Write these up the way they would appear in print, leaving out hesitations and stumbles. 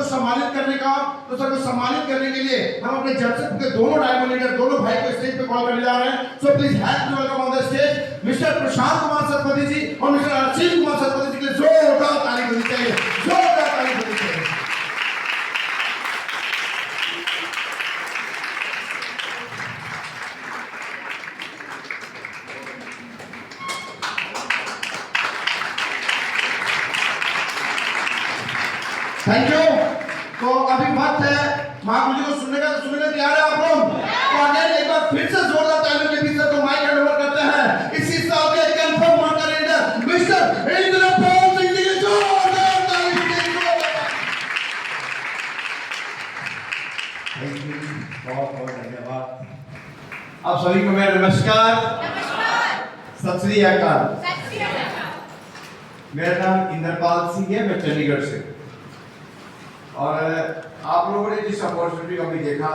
सम्मानित करने का, तो सर को सम्मानित करने के लिए हम अपने जजशिप के दोनों डायमंड लीडर, दोनों भाई को स्टेज पे कॉल करने जा रहे हैं। So please have to welcome on the stage mister Prashant Kumar Satpathy ji और मिस्टर अरशील कुमार सतपथी जी के लिए जोरदार ताली होनी चाहिए, जोरदार ताली होनी चाहिए। Thank you. तो अभी वक्त है महागुरु जी को सुनने का, तो सुनने के तैयार है आप लोग? तो अगेन एक बार फिर से जोरदार तालियों के बीच को माइक हैंड ओवर करते हैं इसी साल के confirm marker leader mister Indrapal Singh ji की जोरदार ताली दीजिए। थैंक यू, बहुत बहुत धन्यवाद। आप सभी को मेरा नमस्कार, सत श्री अकाल। मेरा नाम इंद्रपाल सिंह है, मैं चंडीगढ़ से। और आप लोगों ने जिस अपॉर्चुनिटी को अभी देखा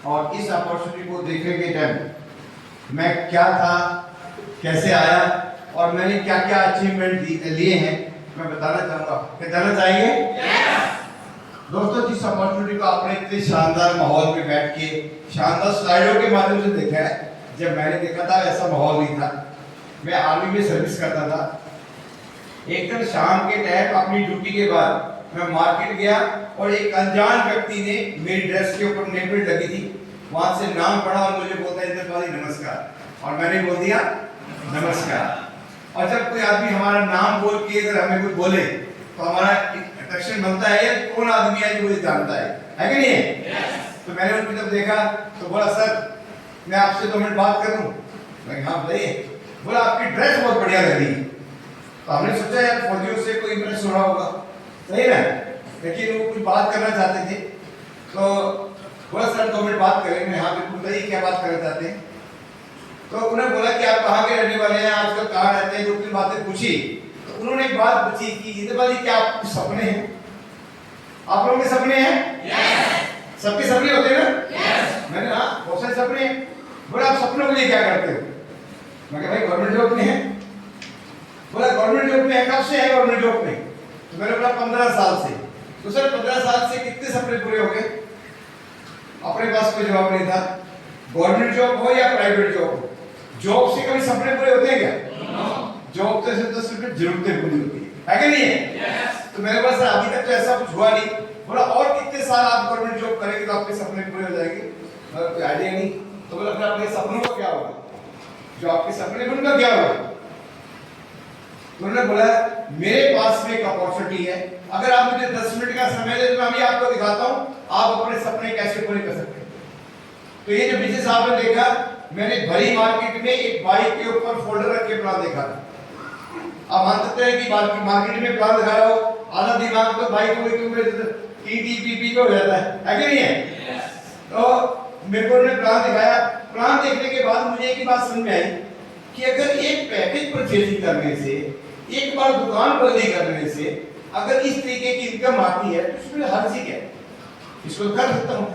और इस अपॉर्चुनिटी को देखने के टाइम मैं क्या था, कैसे आया और मैंने क्या क्या अचीवमेंट लिए हैं, मैं बताना चाहूँगा। क्या जानना चाहेंगे? दोस्तों, जिस अपॉर्चुनिटी को आपने इतने शानदार माहौल में बैठ के शानदार स्लाइडों के माध्यम से देखा है, जब मैंने देखा था ऐसा माहौल नहीं था। मैं आर्मी में सर्विस करता था। एक दिन शाम के टाइम अपनी ड्यूटी के बाद मैं मार्केट गया और एक अनजान व्यक्ति ने मेरी ड्रेस के ऊपर नेम प्लेट लगी थी, वहां से नाम पढ़ा और मुझे बोलता है इंद्रपाल जी नमस्कार, और मैंने बोल दिया नमस्कार। और जब कोई आदमी हमारा नाम बोल के अगर हमें कुछ बोले तो हमारा इंट्रोडक्शन बनता है, ये कौन आदमी है जो मुझे जानता है कि नहीं है? तो मैंने उनको जब देखा तो बोला सर मैं आपसे 2 मिनट बात करूं? मैं हाँ बताइए। बोला आपकी ड्रेस बहुत बढ़िया लग रही है। तो हमने सोचा यार फौजियों से कोई इंप्रेस हो रहा होगा, सही ना, लेकिन वो कुछ बात करना चाहते थे। तो बोला सर 2 मिनट बात करें। हाँ बिल्कुल बताइए क्या बात करना चाहते हैं? तो उन्होंने बोला कि आप कहाँ के रहने वाले हैं, आजकल कहाँ रहते हैं, 2-3 बातें पूछी। तो उन्होंने एक बात पूछी कि इंद्रपाल जी क्या आपके सपने हैं? आप लोगों के सपने हैं? यस। सबके सपने होते हैं ना? यस। मैंने हाँ बहुत सारे सपने हैं। बोला आप सपनों के लिए क्या करते हो? मैं कहा भाई गवर्नमेंट जॉब में है। बोला गवर्नमेंट जॉब में है, कब से है गवर्नमेंट जॉब में? तो मैंने बोला 15 साल से। तो सर 15 साल से कितने सपने पूरे हो गए? अपने पास कोई जवाब नहीं था। गवर्नमेंट जॉब हो या प्राइवेट जॉब हो, जॉब से कभी सपने पूरे होते हैं क्या? जॉब से तो सिर्फ जरूरतें पूरी होती है कि नहीं है? तो मेरे पास अभी तक तो ऐसा कुछ हुआ नहीं। बोला और कितने साल आप गवर्नमेंट जॉब करेंगे तो आपके सपने पूरे हो जाएंगे? कोई आइडिया नहीं। तो बोला फिर अपने सपनों का क्या होगा, जो आपके सपने हैं उनका क्या होगा? उन्होंने बोला मेरे पास में एक अपॉर्चुनिटी है, अगर आप मुझे 10 मिनट का समय दे तो मैं अभी आपको दिखाता हूं आप अपने सपने कैसे पूरे कर सकते हैं। तो ये जो पीछे साहब ने देखा, मैंने भरी मार्केट में एक बाइक के ऊपर फोल्डर रख के प्लान देखा। आप मान सकते हैं कि मार्केट में प्लान दिखा रहा हो, आधा दिमाग तो बाइक के ऊपर टीटीपीपी पे हो जाता है कि नहीं है? तो मेरे को उन्होंने प्लान दिखाया। प्लान देखने के बाद मुझे एक ही बात समझ में आई कि अगर एक पैकेज परचेजिंग करने से, एक बार दुकान बंदी करने से अगर इस तरीके की इनकम आती है तो इसमें हर्ज ही क्या है, इसको कर सकता हूँ।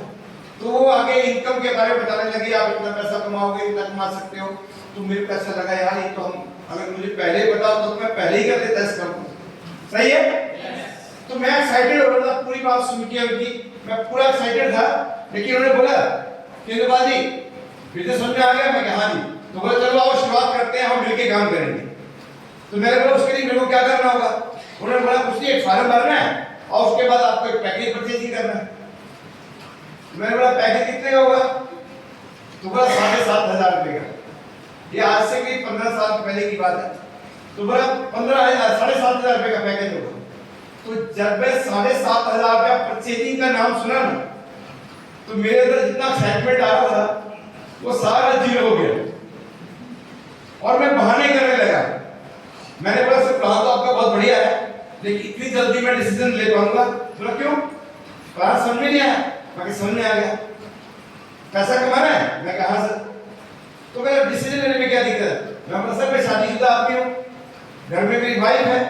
तो वो आगे इनकम के बारे में बताने लगे, आप इतना पैसा कमाओगे, इतना कमा सकते हो। तो मेरे को ऐसा लगा यार ये तो हम, अगर मुझे पहले बताओ तो मैं पहले ही कर देता इस काम को, सही है? तो मैं एक्साइटेड हो रहा था, पूरी बात सुन के उनकी मैं पूरा एक्साइटेड था। लेकिन उन्होंने बोला कि इंद्रपाल जी बिजनेस समझ में आ गया? मैं कहा हाँ जी। तो बोला चलो आओ शुरुआत करते हैं, हम मिलके काम करेंगे। तो मैंने बोला उसके लिए मेरे को क्या करना होगा? उन्होंने बोला कुछ नहीं, एक फॉर्म भरना है और उसके बाद आपको एक पैकेज परचेजिंग करना है। मैंने बोला पैकेज कितने का होगा? तो बोला 7,500 रुपए का। ये आज से करीब 15 साल पहले की बात है। तो बोला 7,500 रुपए का पैकेज होगा। तो जब मैं 7,500 रुपया परचेजिंग का नाम सुना ना, तो मेरे अंदर जितना एक्साइटमेंट आ रहा था वो सारा जीरो हो गया और मैं बहाने करने लगा। मैंने बोला सर प्लान तो आपका बहुत बढ़िया है, लेकिन इतनी जल्दी मैं डिसीजन ले पाऊंगा? बोला क्यों? प्लान समझ में नहीं आया? मैं समझ में आ गया। पैसा कमाना है? मैं कहा सर। तो मेरा डिसीजन लेने में क्या दिक्कत है? मैं बोला सर मैं शादीशुदा आदमी हूँ, घर में मेरी वाइफ है,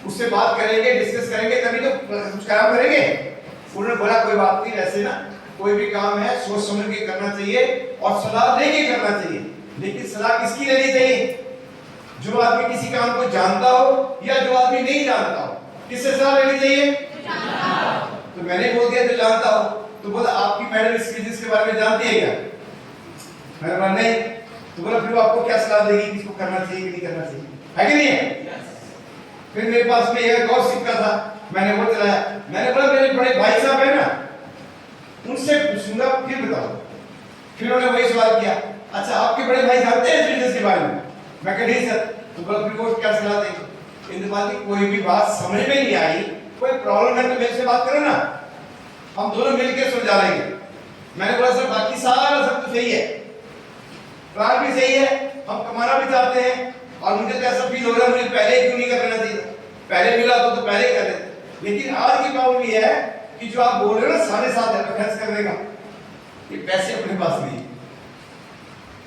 उससे बात करेंगे, डिस्कस करेंगे, तभी तो कुछ काम करेंगे। उन्होंने बोला कोई बात नहीं, वैसे ना कोई भी काम है सोच समझ के करना चाहिए और सलाह लेके करना चाहिए। लेकिन सलाह किसकी लेनी चाहिए? जो आदमी किसी काम को जानता हो या जो आदमी नहीं जानता हो, किससे सलाह लेनी चाहिए? तो मैंने बोल दिया जो जानता हो। तो बोला आपकी मैडम इस बिजनेस के बारे में जानती है क्या? मैंने बोला नहीं। तो बोला फिर वो आपको क्या सलाह देगी, किसको करना चाहिए कि नहीं करना चाहिए, है कि नहीं है? फिर मेरे पास में एक और सिक्का था, मैंने वो चलाया। मैंने बोला मेरे बड़े भाई साहब है ना, उनसे पूछूंगा फिर बताओ। फिर उन्होंने वही सवाल किया, अच्छा आपके बड़े भाई जानते हैं इस बिजनेस के बारे में? मैं कहा नहीं सर। तो बोला फिर वो क्या सलाह देंगे? इन बात की कोई भी बात समझ में नहीं आई, कोई प्रॉब्लम है तो मेरे से बात करो ना, हम दोनों मिलकर सुलझा लेंगे। मैंने बोला सर बाकी सारा सब कुछ सही है, प्लान भी सही है, हम कमाना भी चाहते हैं, और मुझे तो ऐसा फील हो रहा है मुझे पहले क्यों नहीं कर लेना चाहिए, पहले मिला तो पहले कर लेते। लेकिन आज की प्रॉब्लम ये है कि जो आप बोल रहे हो ना 7,500 रुपये खर्च करने का, ये पैसे अपने पास नहीं।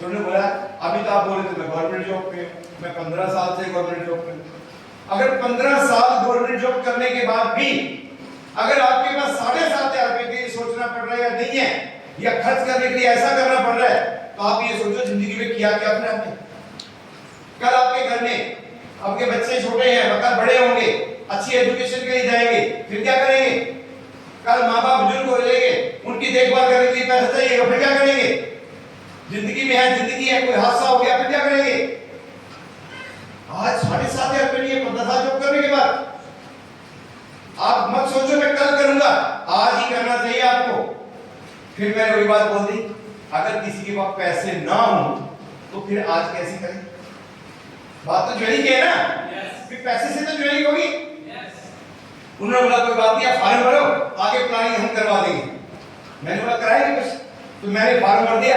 तो उन्होंने बोला अभी तो आप बोल रहे थे मैं गवर्नमेंट जॉब पे, मैं 15 साल से गवर्नमेंट जॉब पे। अगर 15 साल गवर्नमेंट जॉब करने के बाद भी अगर आपके पास 7,500 रुपये के लिए सोचना पड़ रहा है या नहीं है, या खर्च करने के लिए ऐसा करना पड़ रहा है, तो आप ये सोचो जिंदगी में किया क्या अपने आपने। कल आपके घर में आपके बच्चे छोटे हैं, कल बड़े होंगे, अच्छी एजुकेशन के लिए जाएंगे, फिर क्या करेंगे? कल माँ बाप बुजुर्ग हो जाएंगे, उनकी देखभाल करने के लिए पैसा चाहिए, फिर क्या करेंगे? जिंदगी में है, जिंदगी है, कोई हादसा हो गया फिर क्या करेंगे? आज 7,500 रुपये नहीं है, 15 साल जॉब करने के बाद आप मत सोचो मैं कल करूंगा, आज ही करना चाहिए आपको। फिर मैंने वही बात बोल दी, अगर किसी के पास पैसे ना हो तो फिर आज कैसे करें? बात तो ज्वाइनिंग की है ना, फिर पैसे से तो ज्वाइनिंग होगी। उन्होंने बोला कोई बात नहीं, आप फॉर्म भरो, आगे प्लानिंग हम करवा देंगे। मैंने बोला कराएंगे कुछ, तो मैंने फॉर्म भर दिया,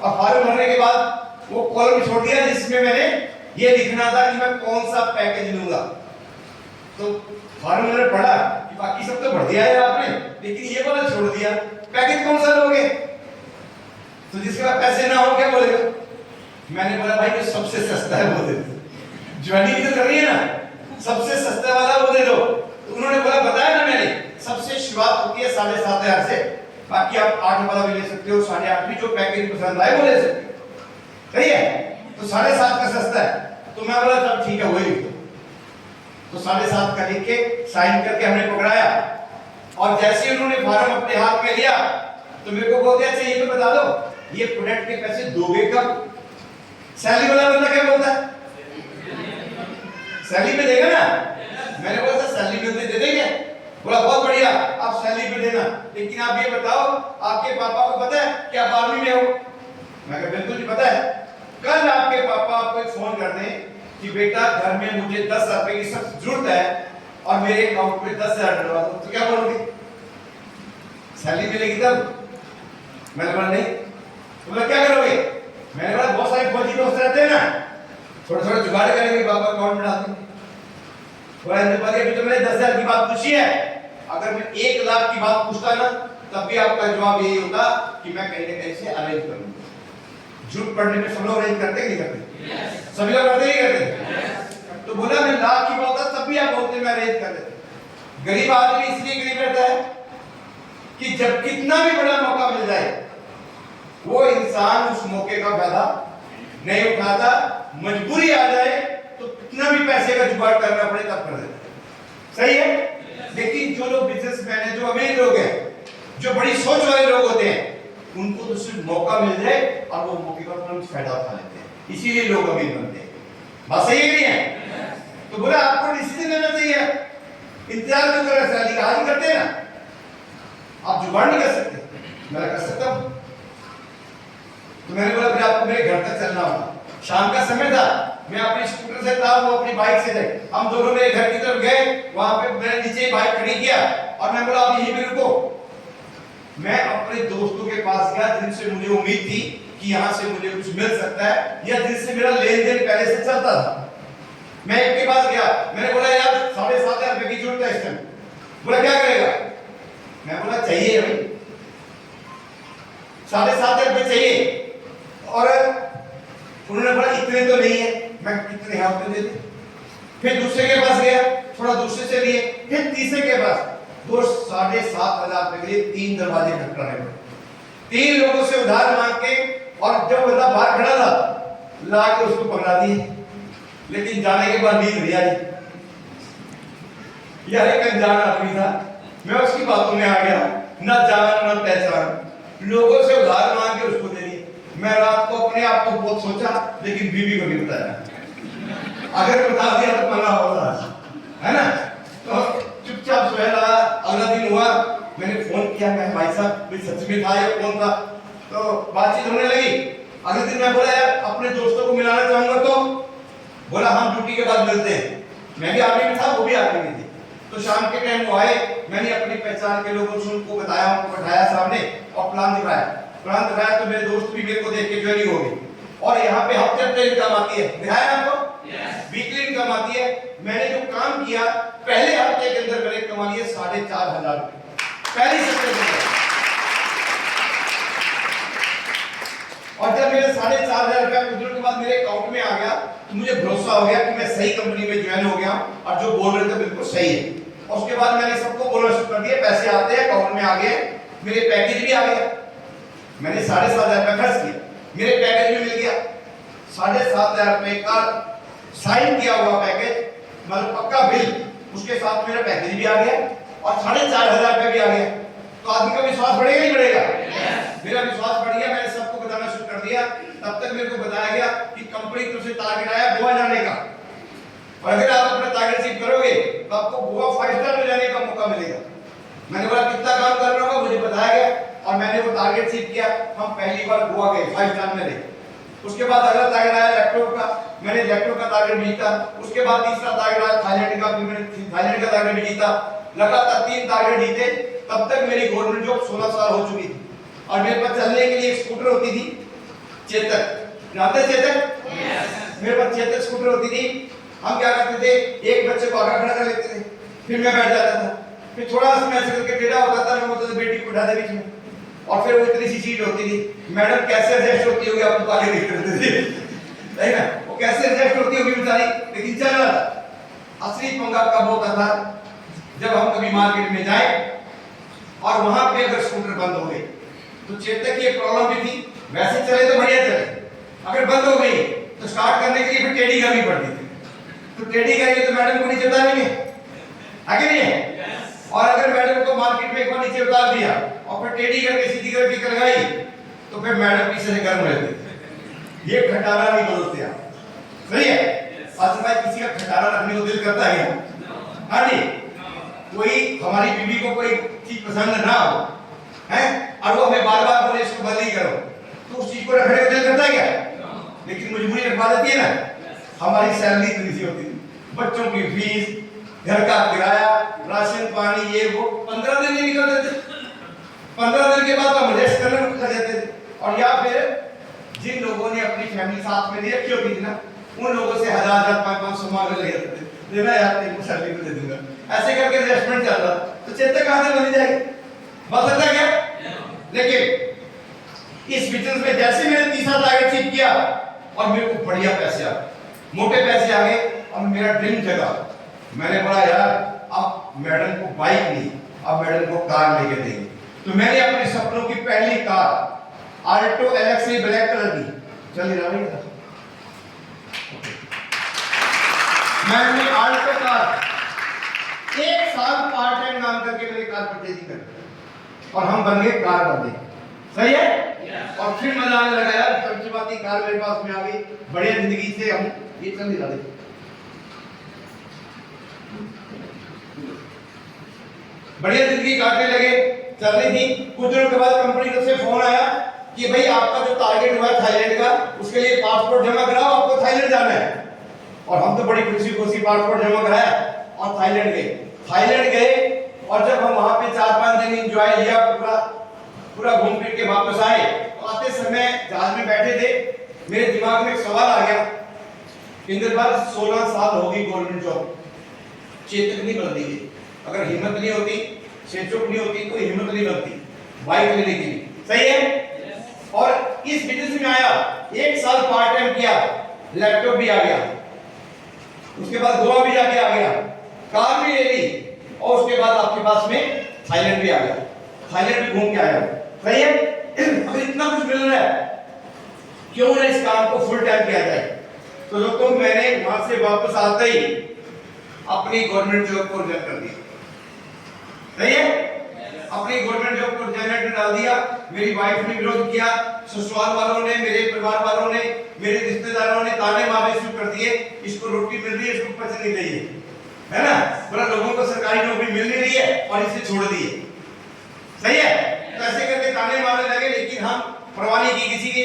और फॉर्म भरने के बाद वो कॉलम छोड़ दिया जिसमें मैंने ये लिखना था कि मैं कौन सा पैकेज लूंगा। तो फॉर्म मैंने पढ़ा कि बाकी सब तो भर दिया है आपने, लेकिन ये वाला छोड़ दिया, पैकेज कौन सा लोगे? तो जिसके पास पैसे ना हो क्या बोलेगा? मैंने बोला भाई जो सबसे सस्ता है वो दे दो, ज्वाइनिंग तो कर रही है ना, सबसे सस्ता वाला वो दे दो। तो उन्होंने बोला बताया ना मैंने, सबसे शुरुआत होती है 7,500 से, बाकी आप 8 वाला भी ले सकते हो, 8.5 भी, जो पैकेज पसंद आए वो ले सकते हो, सही है? तो 7,500 का सस्ता है। तो मैं बोला तब ठीक है वही लिख दो। तो 7,500 का लिख के साइन करके हमने पकड़ाया, और जैसे ही उन्होंने फॉर्म अपने हाथ में लिया तो मेरे को बोलते अच्छा ये तो बता दो ये प्रोडक्ट के पैसे दोगे कब? सैलरी वाला बंदा क्या बोलता है? सैलरी पे देगा ना। मैंने बोला सर सैलरी पे दे देंगे। बोला बहुत बढ़िया, आप सैलरी पे देना, लेकिन आप ये बताओ आपके पापा को पता है कि आप आर्मी में हो? मैं कहा बिल्कुल जी पता है। कल आपके पापा आपको एक फोन कर दें कि बेटा घर में मुझे 10 रुपए की सख्त जरूरत है और मेरे अकाउंट पे 10,000 डलवा दो, तो क्या बोलोगे? सैलरी मिलेगी तब? मैंने बोला नहीं। तो बोला क्या करोगे? मैंने बोला बहुत सारे फौजी दोस्त रहते हैं ना, थोड़ा थोड़ा जुगाड़ करेंगे, बाबा अकाउंट में डाल देंगे। बोला अभी तो मैंने 10,000 की बात पूछी है, अगर मैं 1 लाख की बात पूछता ना तब भी आपका जवाब यही होता कि मैं कहीं ना कहीं से अरेंज करूंगा। झूठ पढ़ने में सब लोग अरेंज करते नहीं करते? सभी लोग करते ही करते। तो बोला मैं लाख की बात तब भी आप बोलते मैं अरेंज कर देता। गरीब आदमी इसलिए गरीब रहता है कि जब कितना भी बड़ा मौका मिल जाए वो इंसान उस मौके का फायदा नहीं उठाता, मजबूरी आ जाए तो कितना भी पैसे का जुगाड़ करना पड़े तब कर देता। सही है? लेकिन जो लोग बिजनेसमैन हैं, जो अमीर लोग हैं, जो बड़ी सोच वाले लोग होते हैं, उनको तो सिर्फ मौका मिल जाए और वो मौके का तुरंत फायदा उठा लेते हैं, इसीलिए लोग अमीर बनते हैं। बात सही है नहीं है? तो बोला आपको डिसीजन लेना चाहिए, इंतजार क्यों कर रहे? सैलरी का हाजिर करते हैं ना, आप जुगाड़ नहीं कर सकते। मैं कर सकता हूं। तो मैंने बोला फिर आपको मेरे घर तक चलना होगा। शाम का समय था, मैं अपने स्कूटर से था, वो अपनी बाइक से थे, हम दोनों मेरे घर की तरफ गए। वहां पे मैंने नीचे बाइक खड़ी किया और मैं बोला आप यहीं पे रुको। मैं अपने दोस्तों के पास गया जिनसे मुझे उम्मीद थी कि यहाँ से मुझे कुछ मिल सकता है या जिनसे मेरा लेन देन पहले से चलता था। मैं एक के पास गया, मैंने बोला यार 7,500 रुपए की जरूरत है इस टाइम। बोला क्या करेगा? मैं बोला चाहिए भाई 7,500 रुपए चाहिए। और उन्होंने बोला इतने तो नहीं है। मैं कितने हैं आपने दे दे। फिर दूसरे के पास गया, थोड़ा दूसरे से लिए, फिर तीसरे के पास, तो 7,500 रुपए के लिए 3 दरवाजे खटखटाने पड़े, 3 लोगों से उधार मांग के। और जब बंदा बाहर खड़ा था ला के उसको पकड़ा दिए, लेकिन जाने के बाद नींद नहीं आई। यार एक अनजान आदमी था, मैं उसकी बातों में आ गया, ना जान ना पहचान, लोगों से उधार मांग के उसको दे दिए। मैं रात को अपने आप को बहुत सोचा, लेकिन बीवी को नहीं बताया। अगर बता दिया तो पना होगा, है ना। तो चुपचाप सोया रहा। अगला दिन हुआ, मैंने फोन किया, मैं भाई साहब सच में था या कौन था, तो बातचीत होने लगी। अगले दिन मैं बोला यार अपने दोस्तों को मिलाना चाहूंगा, तो बोला हम ड्यूटी के बाद मिलते हैं। मैं भी आर्मी में था, वो भी आर्मी में थी। तो शाम के टाइम वो आए, मैंने अपनी पहचान के लोगों से उनको बताया, उनको बैठाया सामने और प्लान दिखाया। तो मेरे दोस्त भी मेरे को देख के ज्वाइनिंग हो गई। और यहाँ पे हफ्ते इनकम आती है, दिखाया आपको, वीकली इनकम आती है। मैंने जो काम किया पहले हफ्ते के अंदर मैंने कमा लिए 4,500 रुपए, पहली सप्ताह के अंदर। और जब मेरे 4,500 रुपया गुजरने के बाद मेरे अकाउंट में आ गया, तो मुझे भरोसा हो गया कि मैं सही कंपनी में ज्वाइन हो गया और जो बोल रहे थे बिल्कुल सही है। और उसके बाद मैंने सबको बोलना शुरू कर दिया, पैसे आते हैं अकाउंट में आ गए, मेरे पैकेज भी आ गया। मैंने 7,500 रुपया खर्च किया, मेरे पैकेज भी मिल गया। 7,500 रुपए का साइन किया हुआ पैकेज, मतलब पक्का बिल, उसके साथ मेरा पैकेज भी आ गया और 4,500 रुपए भी आ गया। तो आदमी का विश्वास बढ़ेगा नहीं बढ़ेगा? मेरा विश्वास बढ़ गया। मैंने सबको बताना शुरू कर दिया। तब तक मेरे को बताया गया कि कंपनी की तरफ से टारगेट आया गोवा जाने का, और अगर आप अपना टारगेट अचीव करोगे तो आपको गोवा 5 स्टार में जाने का मौका मिलेगा। मैंने बोला कितना काम करना होगा, मुझे बताया गया और मैंने वो टारगेट अचीव किया। हम पहली बार गोवा गए, 5 स्टार में रहे। उसके बाद अगला टारगेट आया लैपटॉप का, मैंने लैपटॉप का टारगेट जीता। उसके बाद तीसरा टारगेट आया थाईलैंड का, फिर मैंने थाईलैंड का टारगेट भी जीता। लगातार 3 टारगेट जीते। तब तक मेरी गवर्नमेंट जॉब 16 साल हो चुकी थी और मेरे पास चलने के लिए एक स्कूटर होती थी, चेतक, जानते चेतक? मेरे पास चेतक स्कूटर होती थी। हम क्या करते थे, एक बच्चे को आगे खड़ा कर लेते थे, फिर मैं बैठ जाता था, फिर थोड़ा सा मैं ऐसे करके टेढ़ा होता था, मैं बोलता था बेटी को बैठा दे बीच में, और फिर वो इतनी सी सीट होती थी। मैडम कैसे एडजस्ट होती होगी, आप तो आगे नहीं करते थे, है ना, वो कैसे एडजस्ट होती होगी बेचारी, लेकिन चल रहा था। असली पंगा कब होता था, जब हम कभी मार्केट में जाए और वहां पे अगर स्कूटर बंद हो गई, तो चेतक की एक प्रॉब्लम भी थी, वैसे चले तो बढ़िया चले, अगर बंद हो गई तो स्टार्ट करने के लिए फिर टेढ़ी करनी पड़ती थी। तो टेढ़ी करेंगे तो मैडम को नीचे उतारेंगे, आगे नहीं है। और अगर मैडम को मार्केट में एक बार नीचे उतार दिया और फिर टेढ़ी करके सीधी करके कर गई, तो फिर मैडम पीछे से गर्म रहती। ये खटारा नहीं बोलते आप, सही है? आज भाई किसी का खटारा रखने को दिल करता है क्या? हाँ जी, कोई हमारी बीवी को कोई चीज पसंद ना हो, हैं, और वो हमें बार बार बोले इसको बंद ही करो, तो उस चीज को रखने को दिल करता है क्या? लेकिन मजबूरी रखवा देती है ना। हमारी सैलरी इतनी सी होती थी, बच्चों की फीस, घर का किराया, राशन पानी, ये वो 15 दिन नहीं निकलते थे। 15 दिन के बाद हम रेस्ट करने लग जाते थे। और या फिर जिन लोगों ने अपनी फैमिली साथ में नहीं रखी होती थी ना, उन लोगों से 1,000 500 मांगने लगे थे, देना यार तेरे को सैलरी को दे दूंगा, ऐसे करके रेस्टोरेंट चल रहा। तो चेतक कहां से बन जाएगी, बन सकता है क्या? लेकिन इस बिजनेस में जैसे मैंने तीसरा टारगेट अचीव किया और मेरे को बढ़िया पैसे आ गए, मोटे पैसे आ गए, और मेरा ड्रीम जगा। मैंने बोला यार अब मैडम को बाइक नहीं, अब मैडम को कार लेके देंगे। तो मैंने अपने सपनों की पहली car Alto LXI black colour की, चल रहा है मैंने आल्टो कार 1 साल पार्ट टाइम काम करके मेरी कार परचेजिंग कर, और हम बन गए कार वाले, सही है? और फिर मजा आने लगा यार, पंचवाती कार मेरे पास में आ गई, बढ़िया जिंदगी से हम ये चल ही रहे। बढ़िया जिंदगी काटने लगे, चल रही थी। कुछ दिनों के बाद कंपनी की तरफ से फोन आया कि भाई आपका जो टारगेट हुआ है थाईलैंड का, उसके लिए पासपोर्ट जमा कराओ, आपको थाईलैंड जाना है। और हम तो बड़ी खुशी पासपोर्ट जमा कराया और थाईलैंड गए। और जब हम वहां पे 4-5 दिन एंजॉय लिया, पूरा घूम फिर के वापस आए, तो आते समय जहाज में बैठे थे, मेरे दिमाग में एक सवाल आ गया, इंद्र बार 16 साल हो गई गवर्नमेंट जॉब, चेतक नहीं बनती है, अगर हिम्मत नहीं होती, सेचुक नहीं होती, तो हिम्मत नहीं बनती बाइक लेने की, सही है? और इस बिजनेस में आया, 1 साल पार्ट टाइम किया, लैपटॉप भी आ गया, उसके बाद गोवा भी जाके आ गया, कार भी ले ली, और उसके बाद आपके पास में थाईलैंड भी आ गया, थाईलैंड भी घूम के आया, सही है? अब इतना कुछ मिल रहा है, क्यों ना इस काम को फुल टाइम किया जाए? तो दोस्तों मैंने वहां से वापस आते ही अपनी गवर्नमेंट जॉब को रिजाइन कर दिया। सही है? अपनी गवर्नमेंट जॉब को जनरेटर डाल दिया, मेरी वाइफ ने विरोध किया, ससुराल वालों ने, मेरे परिवार वालों ने, मेरे रिश्तेदारों ने ताने मारने शुरू कर दिए, इसको रोटी मिल रही है, इसको पैसे नहीं चाहिए, है ना? बोला लोगों को सरकारी नौकरी मिल नहीं रही है और इसे छोड़ दिए। सही है? तो ऐसे करके ताने मारने लगे, लेकिन हम परवाह नहीं की किसी की।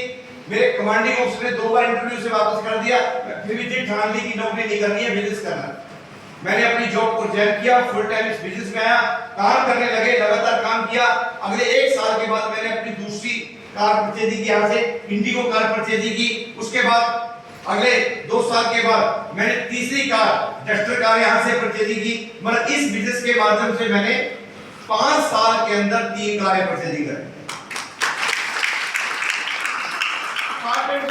मेरे कमांडिंग ऑफिसर ने 2 बार इंटरव्यू से वापस कर दिया, फिर भी जिद ठान ली कि नौकरी नहीं करनी है, बिजनेस करना। मैंने अपनी जॉब को ज्वाइन किया, फुल टाइम इस बिजनेस में आया, काम करने लगे, लगातार काम किया। अगले 1 साल के बाद मैंने अपनी दूसरी कार परचेजिंग की, यहाँ से इंडिगो कार परचेजिंग की। उसके बाद अगले 2 साल के बाद मैंने तीसरी कार डस्टर कार यहाँ से परचेजिंग की। मतलब इस बिजनेस के माध्यम से मैंने 5 साल के अंदर 3 कारें परचेजिंग कर ली। पार्ट टाइम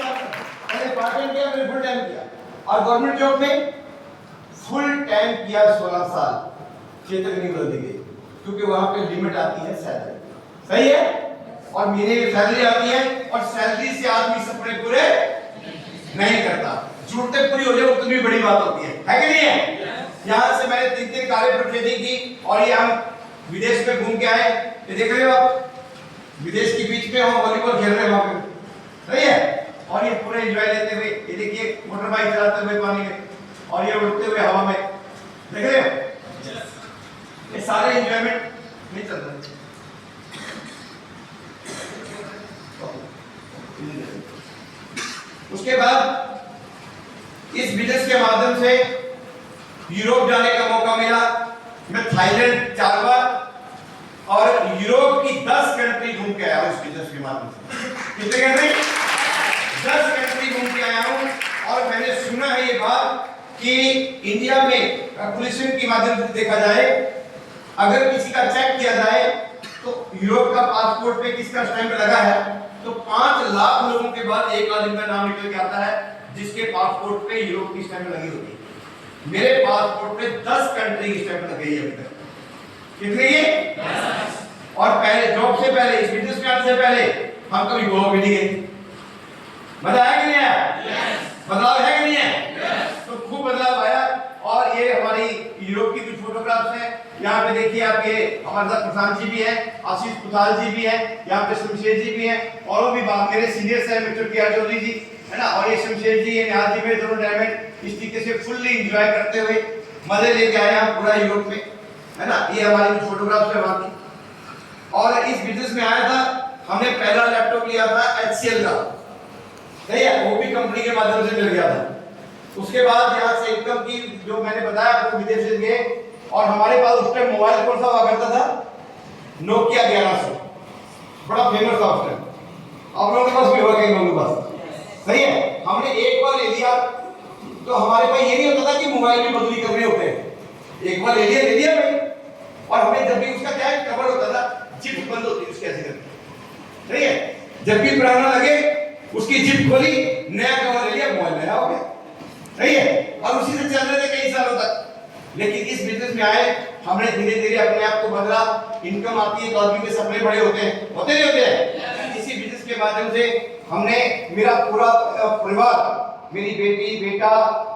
किया, मैंने फुल टाइम किया, और गवर्नमेंट जॉब में फुल टाइम किया 16 साल। क्षेत्र नहीं बदल गई, क्योंकि वहां पे लिमिट आती है सैलरी। सही है? और महीने की सैलरी आती है, और सैलरी से आदमी सपने पूरे नहीं करता। जरूरतें पूरी हो जाए उतनी भी बड़ी बात होती है कि नहीं है? यहाँ से मैंने 3 कारें परचेजिंग की, और ये हम विदेश में घूम के आए। ये देख रहे हो आप, विदेश के बीच में हम वॉलीबॉल खेल रहे हैं वहां पे। सही है? और ये पूरे एंजॉय लेते हुए, ये देखिए मोटर बाइक चलाते हुए पानी में, और ये उड़ते हुए हवा में, देख रहे हो? ये सारे एंजॉयमेंट नहीं चल रहे। उसके बाद इस बिजनेस के माध्यम से यूरोप जाने का मौका मिला। मैं थाईलैंड 4 बार और यूरोप की 10 कंट्री घूम के आया हूं इस बिजनेस के माध्यम से। कितने कंट्री? 10 कंट्री घूम के आया हूं। और मैंने सुना है ये बात कि इंडिया में पोल्यूशन के माध्यम से देखा जाए, अगर किसी का चेक किया जाए तो यूरोप का पासपोर्ट पे किसका स्टैंप लगा है, तो 5 लाख लोगों के बाद एक आदमी का नाम निकल के आता है जिसके पासपोर्ट पे यूरोप की स्टैंप लगी होती है। मेरे पासपोर्ट पे 10 कंट्री की स्टैंप लगी है अभी तक। कितनी है? और पहले जॉब से पहले, इस बिजनेस में आने से पहले हम कभी गोवा भी नहीं गए। मजा आया कि नहीं आया? बदलाव है कि नहीं है? तो खूब बदलाव आया। और ये हमारी यूरोप की कुछ फोटोग्राफ्स हैं। यहाँ पे देखिए, आपके हमारे साथ प्रशांत जी भी हैं, आशीष पुथाल जी भी हैं, यहाँ पे शमशेर जी भी हैं, और भी मेरे सीनियर्स हैं, मिस्टर के आर चौधरी जी, है ना, और ये शमशेर जी, ये निहाल जी, मेरे दोनों डायमंड इस तरीके से फुल्ली एंजॉय करते हुए मजे लेके आए हैं पूरा यूरोप में, है ना। ये हमारी कुछ फोटोग्राफ्स है वहाँ की। और इस बिजनेस में आया था, हमने पहला लैपटॉप लिया था HCL का, सही है, वो भी कंपनी के माध्यम से मिल गया था। उसके बाद यहाँ से इनकम की, जो मैंने बताया आपको, विदेश से गए। और हमारे पास उस टाइम मोबाइल कौन सा हुआ करता था? नोकिया 1100, बड़ा फेमस था उस टाइम। आप लोगों के पास भी होगा, कई लोगों के पास। सही है? हमने एक बार ले लिया तो हमारे पास ये नहीं होता था कि मोबाइल में बदली करने होते हैं। एक बार ले लिया भाई। और हमें जब भी उसका क्या कवर होता था, जिप बंद होती उसकी ऐसे करके, सही है, जब भी पुराना लगे उसकी जिप खोली, नया कवर ले लिया, मोबाइल नया हो गया। सही है? और उसी से चल रहे थे कई सालों तक। लेकिन इस बिजनेस में आए, हमने धीरे धीरे अपने आप को बदला। इनकम आती है तो आदमी के सपने बड़े होते हैं, होते नहीं होते? इसी बिजनेस के माध्यम से हमने, मेरा पूरा परिवार, मेरी बेटी, बेटा,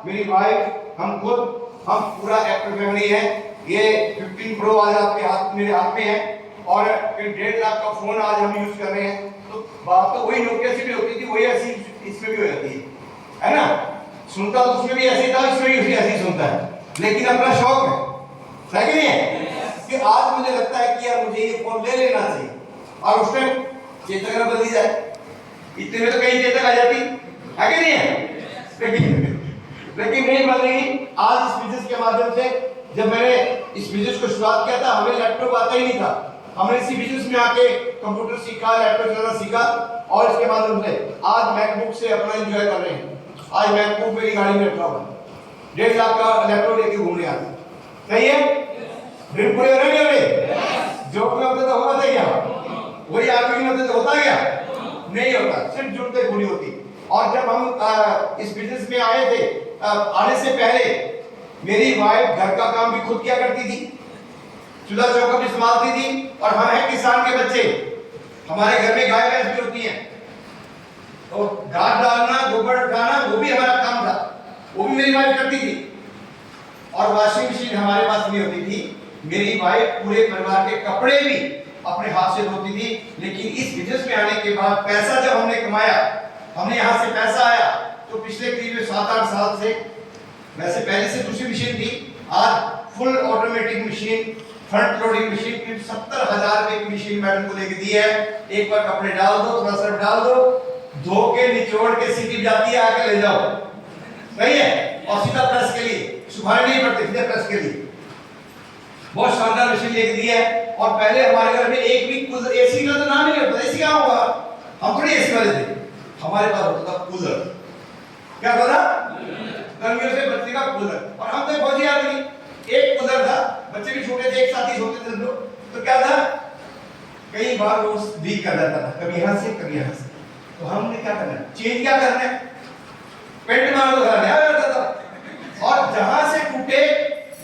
मेरी वाइफ, हम पूरा एक्टिव फैमिली है। ये 15 प्रो आज आपके हाथ, मेरे हाथ में है, और 1.5 लाख का फोन आज हम यूज कर रहे हैं। तो बात तो वही नोकिया से भी होती थी, वही ऐसी इसमें भी हो जाती है ना। सुनता तो उसमें भी ऐसे था, इसमें भी ऐसे ही सुनता है, लेकिन अपना शौक है कि नहीं है? कि आज मुझे लगता है कि यार मुझे ये फोन ले लेना चाहिए, और उस टाइम चेतक ना बदली जाए, इतने में तो कहीं चेतक आ जाती है कि नहीं है? लेकिन नहीं बदली। आज इस बिजनेस के माध्यम से, जब मैंने इस बिजनेस को शुरुआत किया था, हमें लैपटॉप आता ही नहीं था। हमने इसी बिजनेस में आके कंप्यूटर सीखा, लैपटॉप चलाना सीखा, और इसके माध्यम से आज मैकबुक से अपना एंजॉय कर रहे हैं। आज मैकबुक मेरी गाड़ी में रखा हुआ है, 1.5 लाख का लैपटॉप लेके घूम रहे हैं। सही है? ड्रीम पूरे हो रहे हैं? जॉब में होते तो होता था क्या? वही आर्मी में होते तो होता क्या? नहीं होता, सिर्फ जुड़ते पूरी होती। और जब हम इस बिजनेस में आए थे, आने से पहले मेरी वाइफ घर का काम भी खुद किया करती थी, चूल्हा चौका भी संभालती थी। और हम हैं किसान के बच्चे, हमारे घर में गाय भैंस भी होती हैं, तो घास डालना, गोबर उठाना, वो भी हमारा काम था, वो भी मेरी वाइफ करती थी। और वॉशिंग मशीन हमारे पास नहीं होती थी, मेरी वाइफ पूरे परिवार के कपड़े भी अपने हाथ से धोती थी। लेकिन इस बिजनेस में आने के बाद पैसा जब हमने कमाया, हमने यहाँ से पैसा आया, तो पिछले करीब 7-8 साल से, वैसे पहले से दूसरी मशीन थी, आज full automatic machine, front loading machine, करीब 70,000 रुपए की मशीन मैडम को लेके दी है। एक बार कपड़े डाल दो, थोड़ा सर्फ डाल दो, धो के निचोड़ के सीटी जाती है, आके ले जाओ, सही है, और सीधा प्रेस के लिए, सुखाने नहीं पड़ते, सीधे प्रेस के लिए। बहुत शानदार मशीन लेके दी है। और पहले हमारे घर में एक भी कूलर, एसी का तो नाम ही नहीं होता, एसी कहाँ होगा, हम थोड़ी एसी वाले थे, हमारे पास होता था कूलर। क्या होता था? गर्मियों से बच्चे का कूलर। और हम तो फौजी आदमी, एक कूलर था, बच्चे भी छोटे थे, एक साथ ही सोते थे लोग, तो क्या था, कई बार वो लीक कर जाता था, कभी यहाँ से कभी यहाँ से, तो हमने क्या करना है, चेंज क्या करना है, पेंट मार दो, घर नया हो जाता था। और जहां से टूटे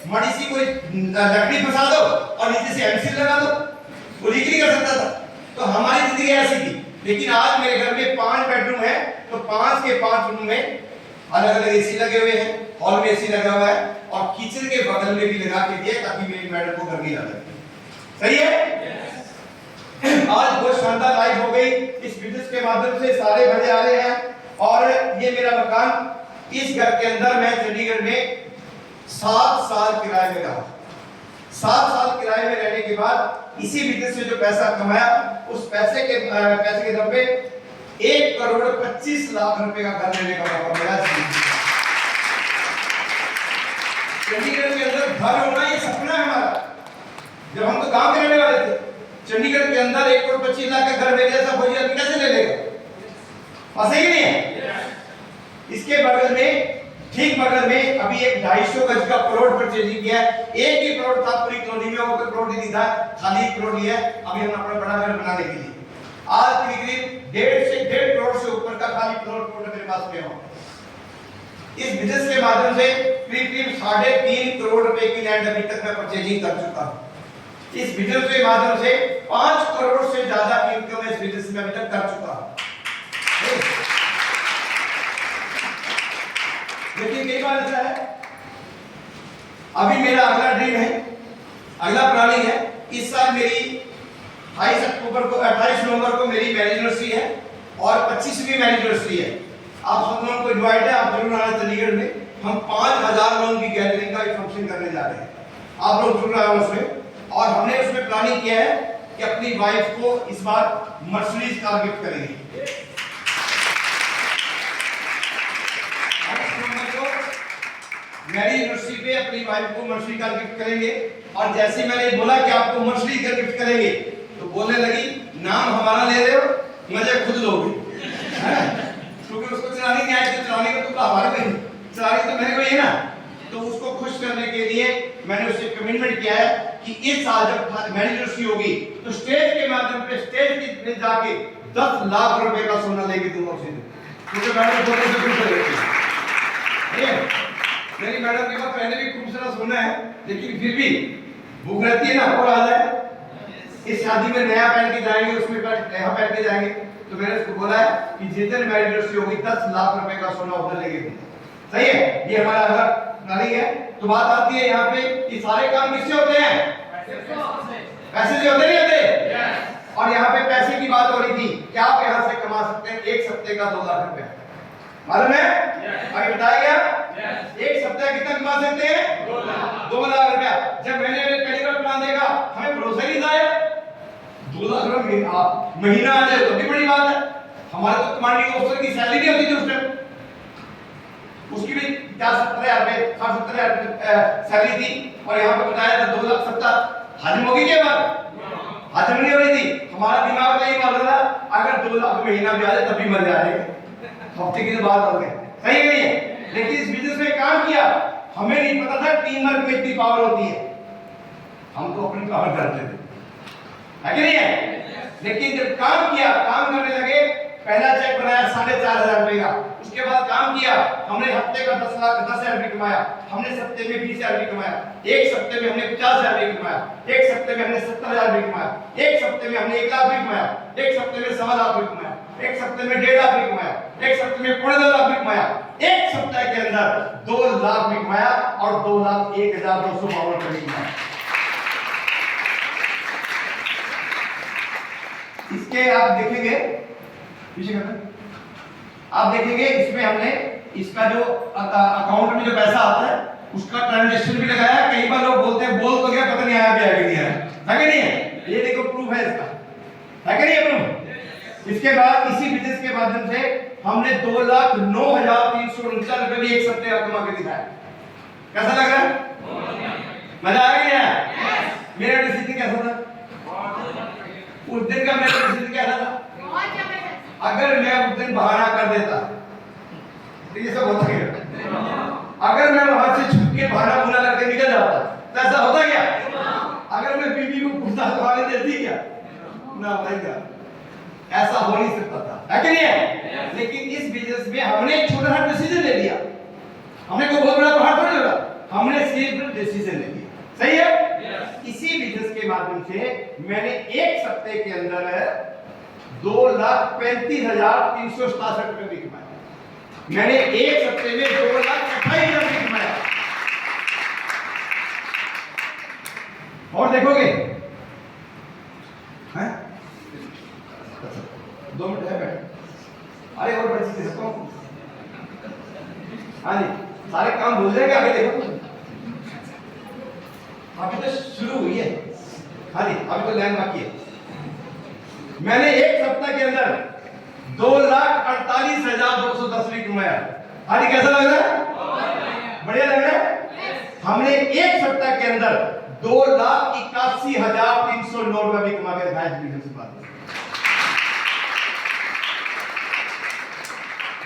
मड़ी सी कोई लकड़ी फंसा दो और नीचे से एमसील लगा दो, वो लीक नहीं कर सकता था। तो हमारी जिंदगी ऐसी थी। लेकिन आज मेरे घर में 5 बेडरूम है, तो 5 के 5 रूम में अलग अलग एसी लगे हुए हैं, हॉल में एसी लगा हुआ है, और किचन के बगल में भी लगा के दिया ताकि मेरी मैडम को गर्मी ना लगे। सही है। आज बहुत शानदार लाइफ हो गई इस बिजनेस के माध्यम से, सारे भले आ रहे हैं। और ये मेरा मकान, इस घर के अंदर मैं चंडीगढ़ में 7 साल किराए में रहा। 7 साल किराए में रहने के बाद इसी बिजनेस से जो पैसा कमाया, उस पैसे के दम पे 1,25,00,000 रुपए का घर लेने का मौका मिला। चंडीगढ़ के अंदर घर होना ये सपना है हमारा। जब हम तो गांव के रहने वाले थे, चंडीगढ़ के अंदर 1,25,00,000 का घर मेरे जैसा फौजी आदमी कैसे ले लेगा? ऐसे ही नहीं है। इसके बगल में, ठीक बगल में अभी एक 250 गज का प्लॉट परचेजिंग किया है। एक ही प्लॉट था पूरी कॉलोनी में, वो कोई प्लॉट ही नहीं था, खाली एक प्लॉट लिया है अभी हम अपना बड़ा घर बनाने के लिए। आज करीब 1.5 करोड़ से ऊपर का खाली प्लॉट मेरे पास में हो। इस बिजनेस के माध्यम से करीब 3.5 करोड़ रुपए की लैंड अभी तक मैं परचेजिंग कर चुका हूं। इस बिजनेस के माध्यम से 5 करोड़ से ज्यादा की इनकम इस बिजनेस में अभी तक कर चुका हूं। लेकिन कई बार ऐसा है, अभी मेरा अगला ड्रीम है, अगला प्लानिंग है, इस साल मेरी 28 नवंबर को मेरी मैरिज एनिवर्सरी है और 25वीं मैरिज एनिवर्सरी है। आप सब लोगों को इनवाइट है, आप जरूर आना चंडीगढ़ में। हम 5,000 लोगों की गैदरिंग का एक फंक्शन करने जा रहे हैं, आप लोग जरूर आना उसमें। और हमने उसमें प्लानिंग किया है कि अपनी वाइफ को इस बार मर्सिडीज कार गिफ्ट करेंगे। मैरिज एनिवर्सरी पे अपनी वाइफ को मर्सिडीज कार गिफ्ट करेंगे। और जैसे मैंने बोला कि आपको मर्सिडीज कार गिफ्ट करेंगे, तो बोलने लगी नाम हमारा ले रहे हो, मजे खुद लोगे, क्योंकि उसको चलानी नहीं आई, तो चलाने का तो हमारा भी, चलानी तो मेरे को ही है ना। तो उसको खुश करने के लिए मैंने उससे कमिटमेंट किया है कि इस साल जब मैरिज एनिवर्सरी होगी, तो स्टेज के माध्यम पे स्टेज पे जाके 10 लाख रुपए का सोना लेके दूंगा उसे, क्योंकि मैडम फोटो से खुश हो रही है। मेरी मैडम के पास पहले भी खूब सारा सोना है, लेकिन फिर भी भूख रहती है ना, और आ जाए इस शादी में नया पहन के जाएंगे, उसमें नया पहन के जाएंगे। तो मैंने उसको बोला है कि जिस दिन मैरिज एनिवर्सरी होगी 10 लाख रुपए का सोना उधर लेके दूंगा। सही है, ये हमारा अगला प्लानिंग है। तो बात आती है यहाँ पे कि सारे काम किससे होते हैं? पैसे से होते नहीं होते? और यहाँ पे पैसे की बात हो रही थी कि आप यहाँ से कमा सकते हैं एक हफ्ते का 2 लाख रुपए, मालूम है? अभी बताया गया, एक सप्ताह कितना कमा सकते हैं? 2 लाख रुपया। जब मैंने पहली बार प्लान देखा, हमें भरोसा नहीं था यार, 2 लाख रुपया महीना आ जाए तो भी बड़ी बात है। हमारे तो कमांडिंग ऑफिसर की सैलरी नहीं होती थी उस टाइम, उसकी भी 70,000 रुपए 70,000 सैलरी थी। और यहाँ पे बताया था 2 लाख सप्ताह हजम होगी क्या बात? हजम नहीं हो रही थी। हमारा दिमाग में यही मार रहा था अगर 2 लाख महीना भी आ जाए तभी मर जाएंगे, हफ्ते की बात हो गई। सही नहीं है? लेकिन इस बिजनेस में काम किया, हमें नहीं पता था टीम वर्क में इतनी पावर होती है, हम तो अपनी पावर करते थे, है कि नहीं है? लेकिन जब काम किया, काम करने लगे, पहला चेक बनाया 4,500 रुपए का, उसके बाद काम किया, हमने हफ्ते का 10,000 रुपए कमाया, हमने सप्ते में 20,000 रुपए कमाया, एक सप्ते में हमने 50,000 रुपए कमाया, एक सप्ते में हमने 70,000 रुपए कमाया, एक सप्ते में हमने 1 लाख रुपए कमाया, एक सप्ते में 1.25 लाख रुपए कमाया, एक सप्ते में 1.5 लाख रुपए कमाया, एक सप्ते में 2.25 लाख रुपए कमाया, एक सप्ताह के अंदर 2 लाख रुपए कमाया और 2,01,252 रुपए कमाया। इसके आप देखेंगे, पीछे करना, आप देखेंगे इसमें हमने इसका जो अकाउंट में जो पैसा आता है उसका ट्रांजैक्शन भी लगाया। कई बार लोग बोलते हैं बोल तो गया, पता नहीं आया भी आगे नहीं आया, है कि नहीं है? ये देखो प्रूफ है इसका, है कि नहीं है प्रूफ? इसके बाद इसी बिजनेस के माध्यम से हमने 2,09,349 रुपए भी एक सप्ताह में कमा के दिखाया। कैसा लग रहा है? मजा आ गया? मेरा डिसीजन कैसा था उस दिन का? मेरा डिसीजन कैसा था? अगर मैं उस दिन बहाना कर देता तो ये सब होता क्या? अगर मैं वहां से छुप के बहाना बुना करके निकल जाता तो ऐसा होता क्या? अगर मैं बीबी को कुर्ता खाने देती क्या? ना भाई क्या, ऐसा हो नहीं सकता था, है कि नहीं है? लेकिन इस बिजनेस में हमने एक छोटा सा डिसीजन ले लिया। हमने कोई बहुत बड़ा पहाड़ थोड़ी लगा, हमने सिर्फ डिसीजन ले लिया। सही है? इसी बिजनेस के माध्यम से मैंने एक सप्ताह के अंदर 2,35,367 रुपए भी कमाए। मैंने एक सप्ताह में 2,28,000 रुपए कमाया। और देखोगे हैं? 2 मिनट है बैठ। अरे और बड़ी चीज देखो, हाँ जी, सारे काम भूल जाएंगे आगे देखो। अभी तो शुरू हुई है, हाँ जी, अभी तो लाइन बाकी है। मैंने एक सप्ताह के अंदर 2,48,210 भी कमाया। हाँ जी, कैसा लग रहा है? बढ़िया लग रहा है? हमने एक सप्ताह के अंदर 2,81,309 रुपए भी कमा के दिखाया बिजनेस के बाद।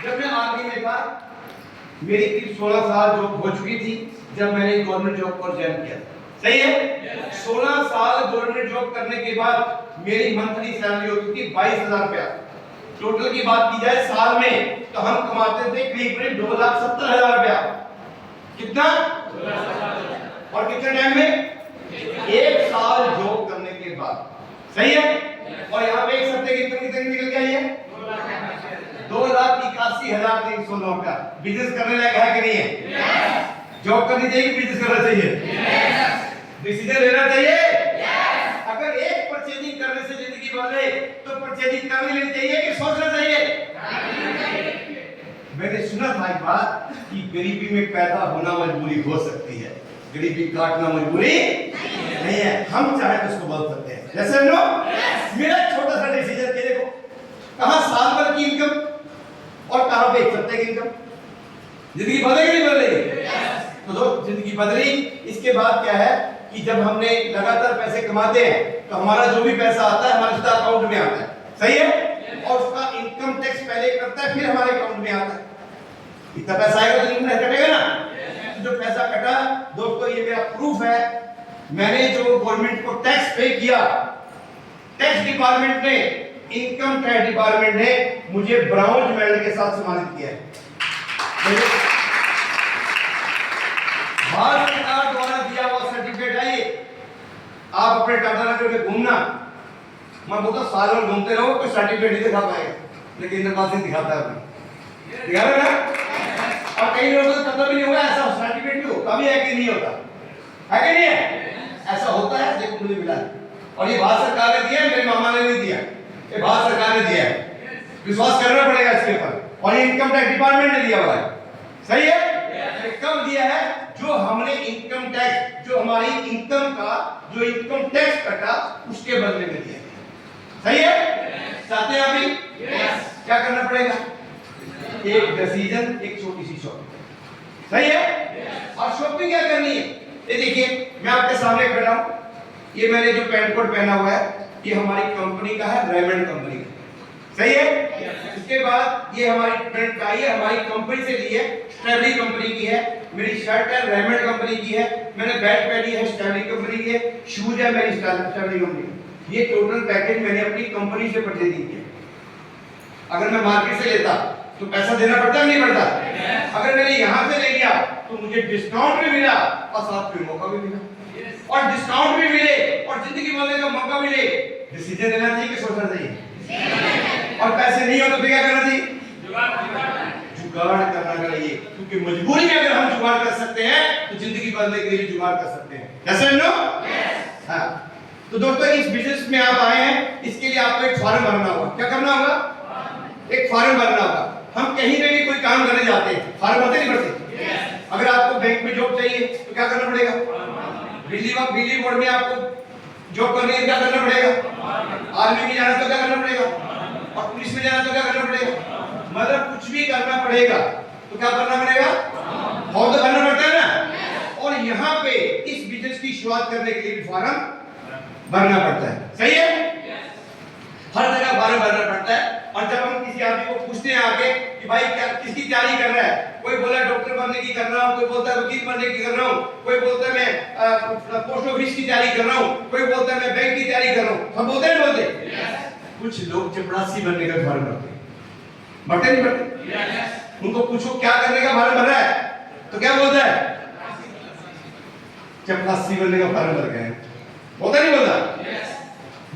जब मैं आर्मी में था, मेरी करीब 16 साल जॉब हो चुकी थी जब मैंने गवर्नमेंट जॉब को ज्वाइन किया। सही है? 16 साल गवर्नमेंट जॉब करने के बाद मेरी मंथली सैलरी होती थी 22,000 रुपया। टोटल की बात की जाए साल में तो हम कमाते थे करीब 2,70,000 रुपया। कितना? और कितने टाइम में? एक साल जॉब करने के बाद। सही है? और यहाँ पे एक सप्ताह की इनकम कितनी निकल के आई है? 2,81,309 रुपया। बिजनेस करने लायक है कि नहीं है? जॉब करनी चाहिए, बिजनेस करना चाहिए, डिसीजन लेना चाहिए। अगर एक परचेजिंग करने से जिंदगी बदले तो परचेजिंग कर लेनी चाहिए कि सोचना चाहिए? मैंने सुना था एक बात कि गरीबी में पैदा होना मजबूरी हो सकती है, गरीबी काटना मजबूरी नहीं है। हम चाहे तो उसको बदल सकते हैं। जैसे नो मेरा छोटा सा डिसीजन के देखो, कहां साल भर की इनकम और कहां पे एक सप्ताह की इनकम। जिंदगी बदलेगी नहीं बदलेगी? तो दोस्त जिंदगी बदली। इसके बाद क्या है कि जब हमने लगातार पैसे कमाते हैं तो हमारा जो भी पैसा आता है हमारे सीधा अकाउंट में आता है। सही है? और उसका इनकम टैक्स पहले कटता है फिर हमारे अकाउंट में आता है। इतना पैसा आएगा तो इनकम टैक्स कटेगा ना। जो पैसा कटा दोस्तों, ये मेरा प्रूफ है। मैंने जो गवर्नमेंट को टैक्स पे किया, टैक्स डिपार्टमेंट ने, इनकम टैक्स डिपार्टमेंट ने मुझे ब्रॉन्ज मेडल के साथ सम्मानित किया है। भारत सरकार द्वारा दिया हुआ सर्टिफिकेट है ये। आप अपने टाटा नगर में घूमना, मैं बोलता साल भर घूमते रहो, कोई सर्टिफिकेट नहीं दिखा पाएगा, लेकिन इंद्रपाल सिंह दिखाता है अपने, दिखा रहे ना। और कई लोगों को पता भी नहीं होगा ऐसा सर्टिफिकेट भी होता भी है कि नहीं होता, है कि नहीं है? ऐसा होता है, देखो मुझे मिला है। और ये भारत सरकार ने दिया, मेरे मामा ने नहीं दिया, ये भारत सरकार ने दिया है। विश्वास करना पड़ेगा इसके ऊपर। और ये इनकम टैक्स डिपार्टमेंट ने दिया हुआ है। सही है? कब दिया है? जो हमने इनकम टैक्स, जो हमारी इनकम का जो इनकम टैक्स कटा उसके बदले में दिया। सही है? चाहते हैं अभी? क्या करना पड़ेगा? एक डिसीजन, एक छोटी सी शॉपिंग। सही है? और शॉपिंग क्या करनी है? ये देखिए, मैं आपके सामने खड़ा हूं, ये मैंने जो पैंट कोट पहना हुआ है ये हमारी कंपनी का है, रेमंड कंपनी का। सही है? इसके बाद ये हमारी प्रिंट का, ये हमारी कंपनी से ली है, स्टैबली कंपनी की है। मेरी शर्ट है, रेमंड कंपनी की है। मैंने बैग पहनी है, स्टैबली कंपनी की है। शूज है मेरी, स्टैबली कंपनी की। ये टोटल पैकेज मैंने अपनी कंपनी से परचेजिंग किया। अगर मैं मार्केट से लेता तो पैसा देना पड़ता है नहीं पड़ता? अगर मैंने यहां से ले लिया तो मुझे डिस्काउंट भी मिला और साथ में मौका भी मिला। और डिस्काउंट भी मिले और जिंदगी बदलने का मौका मिले। डिसीजन लेना चाहिए कि सोचना चाहिए? और पैसे नहीं हो तो क्या करना चाहिए? जुगाड़ करना चाहिए, क्योंकि मजबूरी में अगर हम जुगाड़ कर सकते हैं तो जिंदगी बदलने के लिए जुगाड़ कर सकते हैं। कैसे नो? हाँ, तो दोस्तों इस बिजनेस में आप आए हैं, इसके लिए आपको एक फॉर्म भरना होगा। क्या करना होगा? एक फॉर्म भरना होगा। हम कहीं पे भी कोई काम करने जाते हैं, फॉर्म भरते नहीं भरते? अगर आपको बैंक में जॉब चाहिए तो क्या करना पड़ेगा? बिजली बोर्ड में आपको जॉब करनी है, क्या करना पड़ेगा? आर्मी में जाना तो क्या करना पड़ेगा? और पुलिस में जाना तो क्या करना पड़ेगा? मतलब कुछ भी करना पड़ेगा तो क्या करना पड़ेगा? फॉर्म तो भरना पड़ता है ना। और यहाँ पे इस बिजनेस की शुरुआत करने के लिए भी फॉर्म भरना पड़ता है। सही है? हर जगह फॉर्म भरना पड़ता है। और जब हम किसी आदमी को पूछते हैं आगे कि भाई क्या किसकी तैयारी कर रहा है, कोई बोला डॉक्टर बनने की कर रहा हूँ, कोई बोलता है वकील बनने की कर रहा हूँ, कोई बोलता है मैं पोस्ट ऑफिस की तैयारी कर रहा हूँ, कोई बोलता है मैं बैंक की तैयारी कर रहा हूँ। हम बोलते हैं बोलते कुछ लोग चपरासी बनने का फॉर्म भरते हैं, भरते नहीं भरते? उनको पूछो क्या करने का फॉर्म भर रहा है तो क्या बोलता है? चपरासी बनने का फॉर्म भर गए। बोलता नहीं बोलता?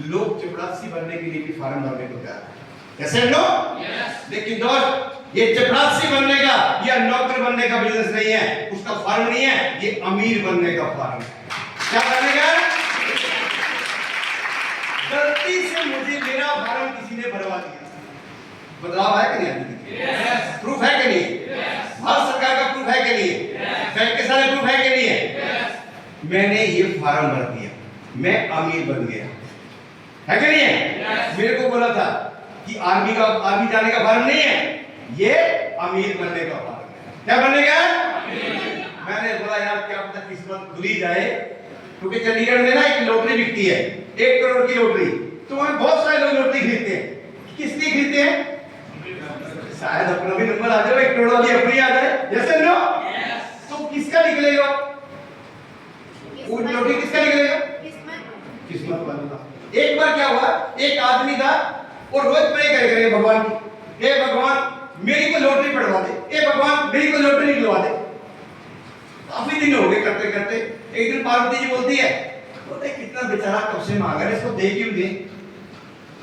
लोग चपरासी बनने के लिए भी फॉर्म भरने को तैयार है। कैसे लोग? लेकिन दोस्त ये चपरासी बनने का या नौकर बनने का बिजनेस नहीं है, उसका फॉर्म नहीं है, ये अमीर बनने का फॉर्म है। क्या करने का? गलती से मुझे मेरा फॉर्म किसी ने भरवा दिया, बदलाव है कि नहीं? प्रूफ है कि नहीं? भारत सरकार का प्रूफ है कि नहीं? बैंक के सारे प्रूफ है कि नहीं है? मैंने ये फॉर्म भर दिया, मैं अमीर बन गया, है कि नहीं है? मेरे को बोला था कि आर्मी जाने का फॉर्म नहीं है, ये अमीर बनने का फॉर्म है। क्या बनने का? मैंने बोला यार क्या पता किस्मत खुली जाए, क्योंकि चंडीगढ़ में ना एक लॉटरी बिकती है, 1 करोड़ की लॉटरी। तो वहां बहुत सारे लोग लॉटरी खरीदते हैं। किस लिए खरीदते हैं? शायद अपना भी नंबर आ जाए, 1 करोड़ वाली अपनी आ जाए, जैसे नो। तो किसका निकलेगा वो लॉटरी? किसका निकलेगा? किस्मत वाला। एक बार क्या हुआ, एक आदमी था और रोज प्रे करे भगवान की, हे भगवान मेरी को लॉटरी पड़वा दे, हे भगवान मेरी को लॉटरी निकलवा दे। काफी दिन हो गए करते करते। एक दिन पार्वती जी बोलती है, बोलते कितना बेचारा कब से मांग रहा है, इसको दे क्यों दे?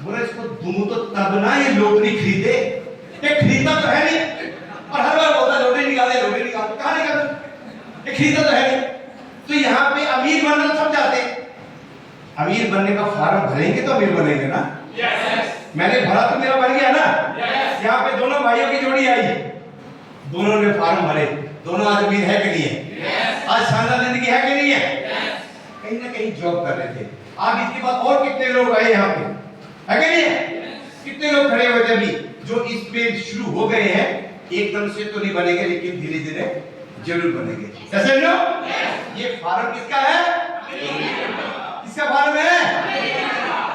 बोला इसको दूं तो तब ना ये लॉटरी खरीदे, ये खरीदता तो है नहीं। और हर बार बोलता लॉटरी निकाले, कहां निकाले? ये खरीदता तो है नहीं। तो यहाँ पे अमीर बनना सब चाहते हैं, अमीर बनने का फॉर्म भरेंगे तो अमीर बनेंगे ना। मैंने भरा तो मेरा बन गया ना। यहाँ पे दोनों भाइयों की जोड़ी आई, दोनों ने फॉर्म भरे, दोनों आज अमीर है कि नहीं है? आज शानदार जिंदगी है कि नहीं है? कहीं ना कहीं जॉब कर रहे थे। आप इसके बाद और कितने लोग आए यहाँ पे, है कि नहीं है? कितने लोग खड़े हुए थे अभी जो इसमें शुरू हो गए हैं। एकदम से तो नहीं बनेंगे, लेकिन धीरे धीरे जरूर बनेंगे। कैसे लो? ये फॉर्म किसका है? किसका फॉर्म है?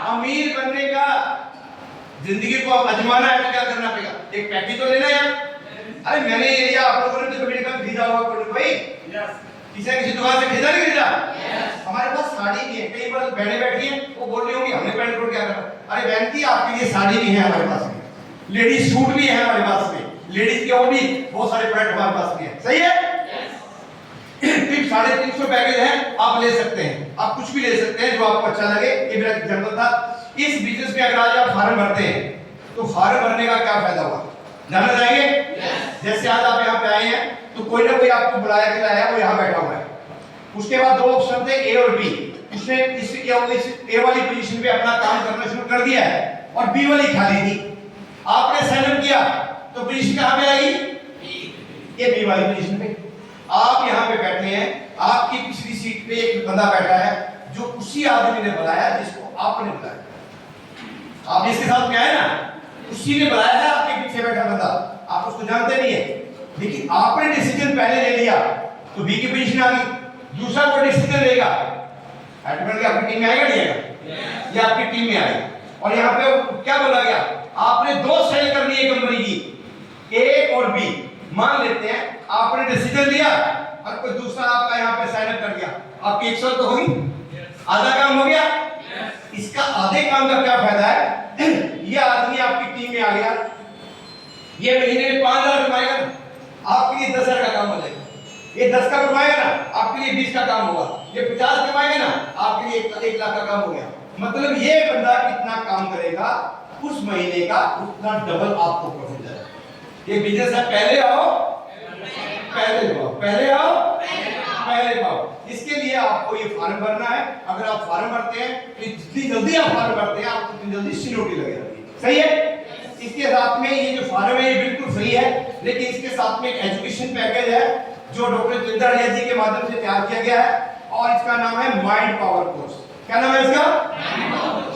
अमीर बनने का। जिंदगी को आजमाना है तो क्या करना पड़ेगा? एक पैकेज तो लेना यार। अरे मैंने ये लिया, आप लोगों ने तो कभी कभी खरीदा होगा कोई भाई? किसी दुकान से खरीदा नहीं खरीदा? हमारे पास साड़ी भी है। कई बार बहनें बैठी हैं, वो बोल रही होंगी हमने पैंट कोट क्या करना। अरे बहन जी आपके लिए साड़ी भी है हमारे पास में, लेडीज सूट भी है हमारे पास में, लेडीज के और भी बहुत सारे प्रोडक्ट हमारे पास में है। सही है? 350 पैकेज है, आप ले सकते हैं, आप कुछ भी ले सकते हैं जो आपको अच्छा लगे। ये मेरा एग्जांपल था। इस बिजनेस में अगर आज आप फॉर्म भरते हैं तो फॉर्म भरने का क्या फायदा होगा जानना चाहेंगे? जैसे आज आप यहाँ पे आए हैं तो कोई ना कोई आपको बुलाया खिलाया, वो यहाँ बैठा हुआ है। उसके बाद 2 ऑप्शन थे, ए और बी। उसने इस ए वाली पोजीशन पे अपना काम करना शुरू कर दिया है और बी वाली खाली थी। आपने साइन अप किया तो पोजीशन कहाँ पे आई? ये बी वाली पोजीशन पे। आप यहाँ पे बैठे हैं, आपकी पिछली सीट पे एक बंदा बैठा है जो उसी आदमी ने बुलाया जिसको आपने बुलाया। आप जिसके साथ में आए ना, उसी ने बुलाया है, आपके पीछे बैठा बंदा। आप उसको जानते नहीं है, लेकिन आपने डिसीजन पहले ले लिया तो बी की पोजीशन आ गई। दूसरा कोई डिसीजन लेगा, ऑटोमेटिकली आपकी टीम में आएगा नहीं आएगा? ये आपकी टीम में आएगा। और यहाँ पे क्या बोला गया? आपने 2 सेल करनी है कंपनी की, ए और बी। मान लेते हैं आपने डिसीजन लिया और कोई दूसरा आपका यहाँ पे साइन अप कर दिया, आपकी 100 तो होगी, आधा काम हो गया। इसका आधे काम का क्या फायदा है? ये आदमी आपकी टीम में आ गया, ये महीने में 5,000 कमाएगा ना, आपके लिए 10,000 का काम हो जाएगा। ये 10 का कमाएगा ना, आपके लिए 20 का काम होगा। ये 50 कमाएगा ना, आपके लिए 1 लाख का काम हो गया। मतलब ये बंदा कितना काम करेगा उस महीने का उतना डबल आपको प्रॉफिट जाएगा। ये बिजनेस है, पहले आओ पहले पाओ, पहले आओ पहले पाओ। इसके लिए आपको आपको ये फॉर्म भरना है। अगर आप फॉर्म भरते हैं तो जितनी जल्दी आप फॉर्म भरते हैं आपको उतनी जल्दी सीओटी लगेगी। सही है। इसके साथ में ये जो फॉर्म है ये बिल्कुल फ्री है, लेकिन इसके साथ में एक एजुकेशन पैकेज है जो डॉक्टर जितेंद्र अड़िया जी के माध्यम से तैयार किया गया है और इसका नाम है माइंड पावर कोर्स। क्या नाम है इसका?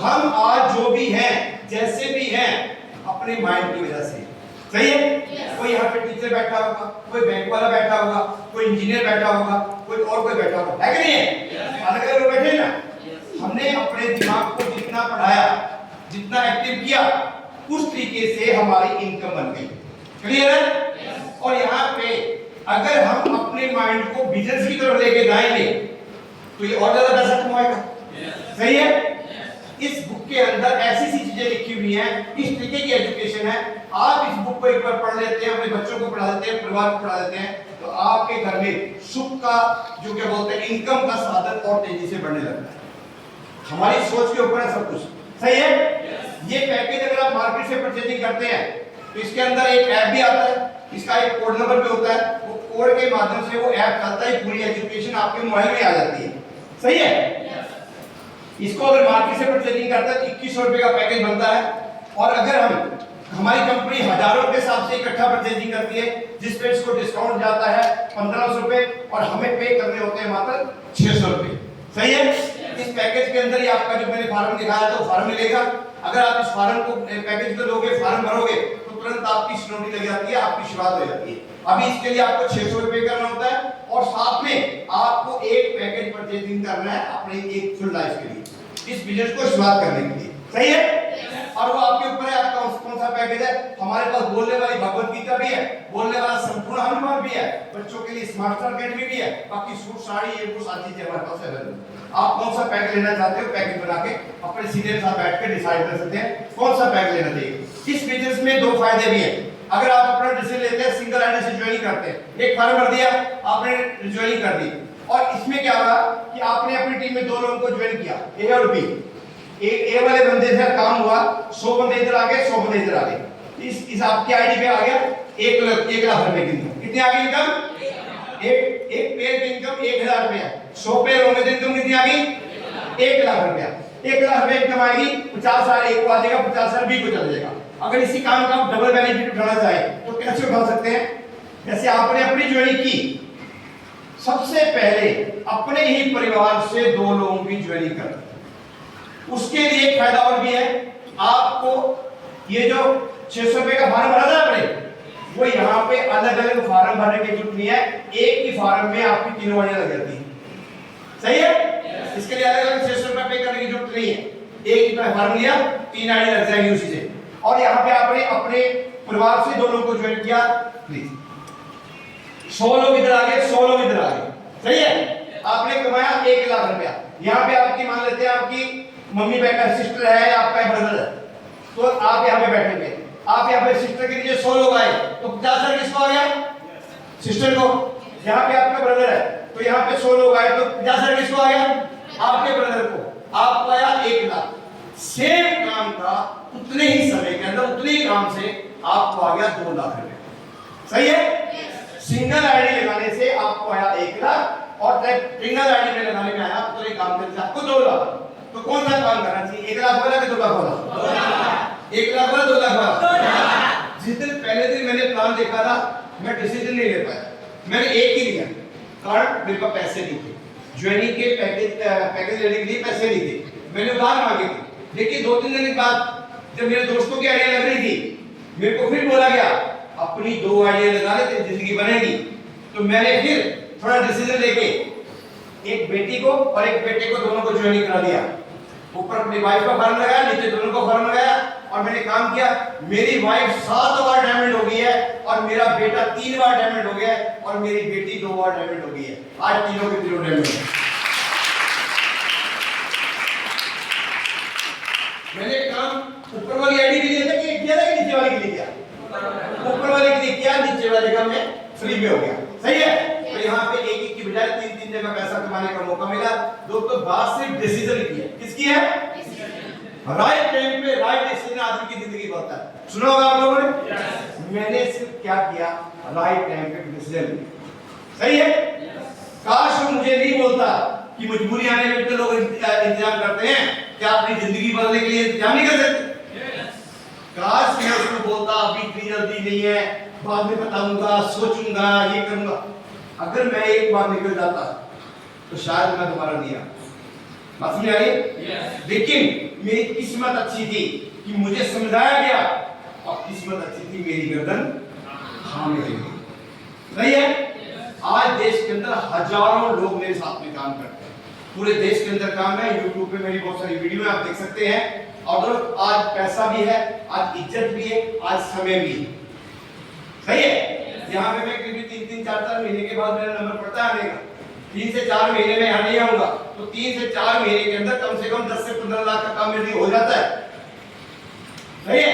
हम आज जो भी हैं, जैसे भी हैं, अपने माइंड की वजह से। सही है। कोई यहाँ पे टीचर बैठा होगा, कोई बैंक वाला बैठा होगा, कोई इंजीनियर बैठा होगा, कोई और कोई बैठा होगा, है कि नहीं है? अलग अलग लोग बैठे ना। हमने अपने दिमाग को जितना पढ़ाया, जितना एक्टिव किया, उस तरीके से हमारी इनकम बन गई। क्लियर है? और यहाँ पे अगर हम अपने माइंड को बिजनेस की तरफ लेके जाएंगे तो ये और ज्यादा पैसा कमाएगा। सही है। इस बुक के अंदर ऐसी सी चीजें लिखी हुई हैं, इस तरीके की एजुकेशन है। आप इस बुक को एक बार पढ़ लेते हैं, अपने बच्चों को पढ़ा देते हैं, परिवार को पढ़ा देते हैं, तो आपके घर में सुख का जो क्या बोलते हैं इनकम का साधन और तेजी से बढ़ने लगता है। हमारी सोच के ऊपर है सब कुछ। सही है। ये पैकेज अगर आप मार्केट से परचेजिंग करते हैं तो इसके अंदर एक ऐप भी आता है, इसका एक कोड नंबर भी होता है, वो कोड के माध्यम से वो ऐप चलता है, पूरी एजुकेशन आपके मोबाइल में आ जाती है। सही है। इसको अगर मार्केट से परचेजिंग करता है तो 2100 रुपए का पैकेज बनता है। और अगर हमारी कंपनी हजारों के हिसाब से इकट्ठा परचेजिंग करती है, जिस पे इसको डिस्काउंट जाता है 1500 रुपए और हमें पे करने होते हैं मात्र 600 रुपए। सही है। इस पैकेज के अंदर ही आपका जो मैंने फॉर्म दिखाया था वो फॉर्म मिलेगा। अगर आप इस फॉर्म को पैकेज को लोगे, फॉर्म भरोगे तो तुरंत आपकी सीओटी लग जाती है, आपकी शुरुआत हो जाती है। अभी इसके लिए आपको 600 रुपए करना होता है और साथ में आपको एक पैकेज परचेजिंग करना है अपनी एक फुल लाइफ के लिए, इस बिजनेस को शुरुआत करने के लिए। सही है। और वो आपके ऊपर है, आपका कौन सा पैकेज है। हमारे पास बोलने वाली भगवत गीता भी है, बोलने वाला संपूर्ण हनुमान भी है, बच्चों के लिए स्मार्ट अकेडमी भी है, बाकी सूट साड़ी ये वो सारी चीजें हमारे पास अवेलेबल है। आप कौन सा पैक लेना चाहते हो, पैकेज बना के अपने सीनियर के साथ बैठ के डिसाइड कर सकते हैं कौन सा पैक लेना चाहिए। इस बिजनेस में दो फायदे भी हैं। अगर आप अपना डिसीजन लेते हैं, सिंगल आईडी से ज्वाइन करते हैं, एक फॉर्म भर दिया, आपने ज्वाइन कर दी, और इसमें क्या होगा कि आपने अपनी टीम में दो लोगों को ज्वाइन किया, ए और बी। ए वाले बंदे से काम हुआ, 100 बंदे इधर आ गए, 100 बंदे इधर आ गए। इस आपकी आईडी पे आ गया 1 लाख रुपए की इनकम। कितनी आ गई इनकम? एक पेयर की इनकम 1000 रुपया। 100 पेयर होंगे तो इनकम कितनी आ गई? 1 लाख रुपया। 1 लाख रुपए इनकम आएगी, 50 साल एक को आ जाएगा, 50 साल बी को चला जाएगा। अगर इसी काम का आप डबल बेनिफिट उठाना चाहे तो कैसे उठा सकते हैं? जैसे आपने अपनी ज्वाइनिंग की, सबसे पहले अपने ही परिवार से 2 लोगों की ज्वाइनिंग कर। उसके लिए एक फायदा और भी है, आपको ये जो 600 रुपए का फॉर्म भरा था आपने, वो यहाँ पे अलग अलग फॉर्म भरने की जरूरत नहीं है, एक ही फॉर्म में आपकी 3 वालियां लग जाती है। सही है। इसके लिए अलग अलग 600 रुपए पे करने की जरूरत नहीं है, एक ही फॉर्म लिया, 3 आईडी लग जाएगी उसी से। और यहाँ पे आपने अपने परिवार से 2 लोगों को ज्वाइन किया, प्लीज 100 लोग इधर आ गए, 100 लोग इधर आ गए। सही है। आपने कमाया 1 लाख रुपया। यहाँ पे आपकी मान लेते हैं आपकी मम्मी बहन सिस्टर है या आपका ब्रदर है, तो आप यहाँ पे बैठेंगे। आप यहाँ पे सिस्टर के लिए 100 लोग आए तो 50,000 किसको आ गया? सिस्टर को। यहाँ पे आपका ब्रदर है तो यहाँ पे 100 लोग आए तो 50,000 किसको आ गया? आपके ब्रदर को। आपको आया 1 लाख। सेम काम का उतने ही समय के अंदर उतने ही काम से आपको आ गया 2 लाख रुपए। सही है। सिंगल आईडी लगाने से आपको आया 1 लाख और ट्रिपल आईडी में लगाने में आया तो ये काम करने से आपको 2 लाख। तो कौन सा काम करना चाहिए? 1 लाख वाला कि 2 लाख वाला? 1 लाख वाला 2 लाख वाला? जिस दिन पहले दिन मैंने प्लान देखा था, मैं डिसीजन नहीं ले पाया, मैंने एक ही लिया, कारण मेरे पास पैसे नहीं थे। ज्वाइनिंग के पैकेज लेने के लिए पैसे नहीं थे, मैंने उधार मांगे थे। लेकिन 2-3 दिन के बाद जब मेरे दोस्तों की आइडिया लग रही थी, मेरे को फिर बोला गया अपनी 2 आइडिया लगा ले, तेरी जिंदगी बनेगी। तो मैंने फिर थोड़ा डिसीजन लेके एक बेटी को और एक बेटे को, दोनों को ज्वाइनिंग करा दिया। ऊपर अपनी वाइफ का फॉर्म लगाया, नीचे दोनों को फॉर्म लगाया और मैंने काम किया। मेरी वाइफ 7 बार डायमंड हो गई है और मेरा बेटा 3 बार डायमंड हो गया है और मेरी बेटी 2 बार डायमंड हो गई है। आज तीनों के तीनों डायमंड है। मैंने काम ऊपर वाली आईडी के लिए किया था कि नीचे वाली के लिए किया? ऊपर वाले के लिए किया, नीचे वाले का मैं फ्री में हो गया। सही है। तो यहाँ पे एक की बजाय 3 जगह पैसा कमाने का मौका मिला। दोस्तों बात सिर्फ डिसीजन की है। किसकी है? राइट टाइम पे राइट डिसीजन आदमी की जिंदगी बढ़ता है। सुना होगा आप लोगों ने। मैंने सिर्फ क्या किया? राइट टाइम पे डिसीजन लिया। सही है। काश वो मुझे नहीं बोलता कि मजबूरी आने में तो लोग इंतजाम करते हैं, क्या अपनी जिंदगी बदलने के लिए इंतजाम नहीं कर सकते? काश मैं उसको बोलता अभी इतनी जल्दी नहीं है, बाद में बताऊंगा, सोचूंगा, ये करूंगा। अगर मैं एक बार निकल जाता तो शायद मैं दोबारा नहीं आता। बात समझ आई? लेकिन मेरी किस्मत अच्छी थी कि मुझे समझाया गया, और किस्मत अच्छी थी मेरी गर्दन थामे गई। सही है? आज देश के अंदर हजारों लोग मेरे साथ में काम करते हैं, पूरे देश के अंदर काम है। YouTube पे मेरी बहुत सारी वीडियो आप देख सकते हैं। और आज पैसा भी है, आज इज्जत भी है, आज समय भी है। सही है? यहाँ पे मैं करीब 3-3, 4-4 महीने के बाद मेरा नंबर पड़ता है आने का। 3 से 4 महीने में यहाँ नहीं आऊंगा, तो 3 से 4 महीने के अंदर कम से कम 10 से 15 लाख का काम मेरे लिए हो जाता है। सही है?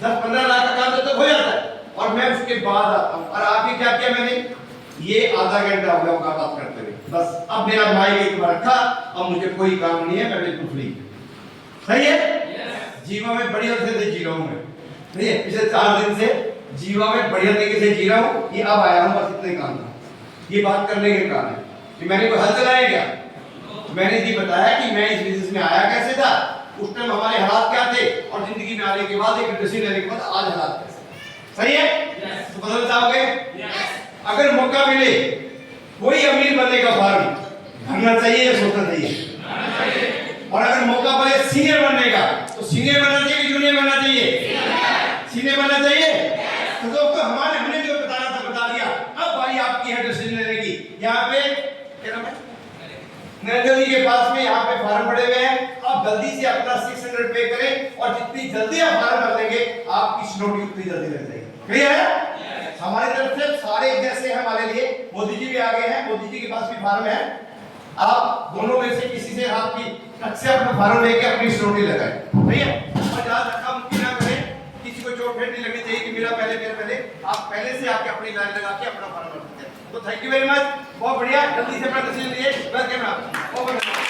10-15 लाख का काम तो हो जाता है, और मैं उसके बाद आता हूँ। और आगे क्या किया मैंने? ये आधा घंटा हो गया बात करते हुए, बस अब मेरा भाई एक बार रखा, अब मुझे कोई काम नहीं है, मैं बिल्कुल फ्री। सही है? जीवन में बढ़िया से जी रहा हूँ मैं। सही है? पिछले 4 दिन से जीवन में बढ़िया तरीके से जी रहा हूँ। ये अब आया हूँ, बस इतने काम था। ये बात करने के कारण है कि मैंने कोई हल चलाया क्या? मैंने ये बताया कि मैं इस बिजनेस में आया कैसे था, उस टाइम हमारे हालात क्या थे, और जिंदगी में आने के बाद, एक डिसीजन लेने के बाद आज हालात कैसे। सही है? तो बदल जाओगे? अगर मौका मिले कोई अमीर बनने का फॉर्म भरना चाहिए या सोचना चाहिए? और अगर मौका मिले सीनियर बनने का, तो सीनियर बनना चाहिए कि जूनियर बनना चाहिए? सीनियर बनना चाहिए। तो दोस्तों हमने जो बताना था बता दिया। अब बारी आपकी है डिसीजन लेने की। यहाँ पे क्या नाम है, नरेंद्र जी के पास में यहाँ पे फॉर्म पड़े हुए हैं। आप जल्दी से अपना 600 पे करें, और जितनी जल्दी आप फॉर्म भर देंगे आपकी सिक्योरिटी उतनी जल्दी लग जाएगी। क्लियर है? हमारी तरफ से सारे जैसे हमारे लिए मोदी जी भी आ गए हैं, मोदी जी के पास भी फॉर्म है। आप दोनों में से किसी से आपकी टच से अपना फॉर्म लेके अपनी सिक्योरिटी लगाएं। ठीक है? और ज्यादा धक्का मुक्की ना करें, किसी को चोट फेंट नहीं लगनी चाहिए कि मेरा पहले आप पहले से आके अपनी लाइन लगा के अपना फॉर्म भर सकते हैं। तो थैंक यू वेरी मच, बहुत बढ़िया। जल्दी से अपना डिसीजन लिए, वेलकम आप।